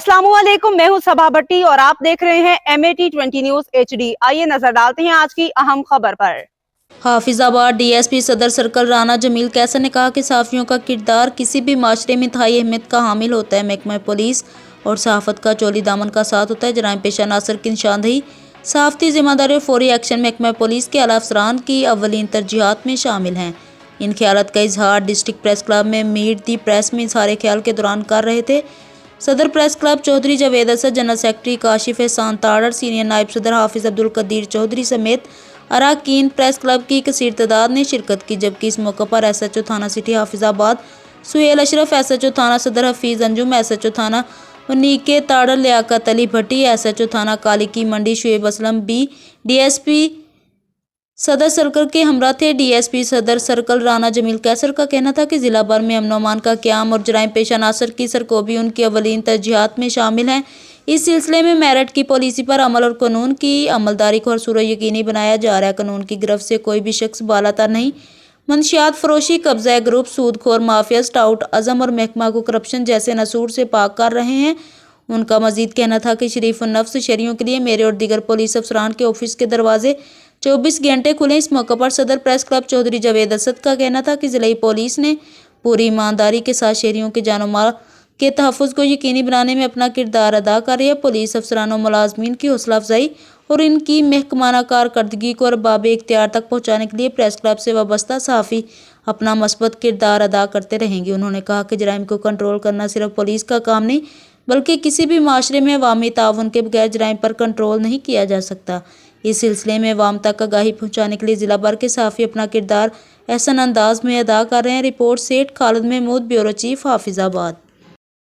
अस्सलामुअलैकुम, मैं हूं सबा भट्टी और आप देख रहे हैं MAT20 न्यूज HD। आइए नजर डालते हैं आज की अहम खबर पर। हाफिजाबाद DSP सदर सर्कल राना जमील कैसर ने कहा कि सहाफ़ियों का किरदार किसी भी माशरे में इंतहाई अहमियत का हामिल होता है। महकमा पुलिस और सहाफ़त का चोली दामन का साथ होता है। जराइम पेशा नासर की निशानदही, सहाफ़ती जिम्मेदारी और फौरी एक्शन महकमा पुलिस के आला अफसरान की अव्वलीन तरजीहात में शामिल हैं। इन ख्यालात का इजहार डिस्ट्रिक्ट प्रेस क्लब में मीट दी प्रेस में इजहार ख्याल के दौरान कर रहे थे। सदर press club Chaudhry Javed Asad, general secretary Kashif Ehsan Tarar, senior नायब सदर हाफिज अब्दुल कदीर चौधरी समेत अरकान प्रेस क्लब की कसीर तादाद ने शिरकत की। जबकि इस मौके पर SHO थाना सिटी हाफिजाबाद सुहेल अशरफ, SHO थाना सदर हफीज़ अंजुम, SHO थाना उन्नीके ताड़र लियाकत अली भट्टी, SHO थाना काली की मंडी शुएब असलम B, DSP सदर सर्कल के हमरा थे। DSP सदर सर्कल राना जमील कैसर का कहना था कि जिला भर में अमन अमान का क़याम और जराइम पेशा नासर की सरकोबी उनकी अव्वलीन तरजीहात में शामिल हैं। इस सिलसिले में मेरठ की पॉलिसी पर अमल और कानून की अमलदारी को हर सूरत यकीनी बनाया जा रहा है। कानून की गिरफ्त से कोई भी शख्स बालातर नहीं। मंशियात फरोशी, कब्जा ग्रुप, सूदखोर माफिया, स्टाउट अज़म और महकमा को करप्शन जैसे नसूर से पाक कर रहे हैं। उनका मजीद कहना था कि शरीफ नफ्स शहरियों के लिए मेरे और दीगर पुलिस अफसरान के ऑफिस के दरवाजे 24 घंटे खुले। इस मौके पर सदर प्रेस क्लब चौधरी जावेद असद का कहना था कि जिला पुलिस ने पूरी ईमानदारी के साथ शहरियों के जानो माल के तहफ़्फ़ुज़ को यकीनी बनाने में अपना किरदार अदा कर रही है। पुलिस अफसरान और मुलाजमीन की हौसला अफजाई और इनकी महकमाना कारकर्दगी को अरबाब इख्तियार तक पहुँचाने के लिए प्रेस क्लब से वाबस्ता सहाफ़ी अपना मस्बत किरदार अदा करते रहेंगे। उन्होंने कहा कि जराइम को कंट्रोल करना सिर्फ पुलिस का काम नहीं, बल्कि किसी भी माशरे में अवामी ताउन के बगैर जराइम पर कंट्रोल नहीं किया जा सकता। इस सिलसिले में अवाम तक आगाही पहुँचाने के लिए जिला भर के सहाफ़ी अपना किरदार एहसन अंदाज में अदा कर रहे हैं। रिपोर्ट सेठ खालिद महमूद, ब्यूरो चीफ, हाफिजाबाद।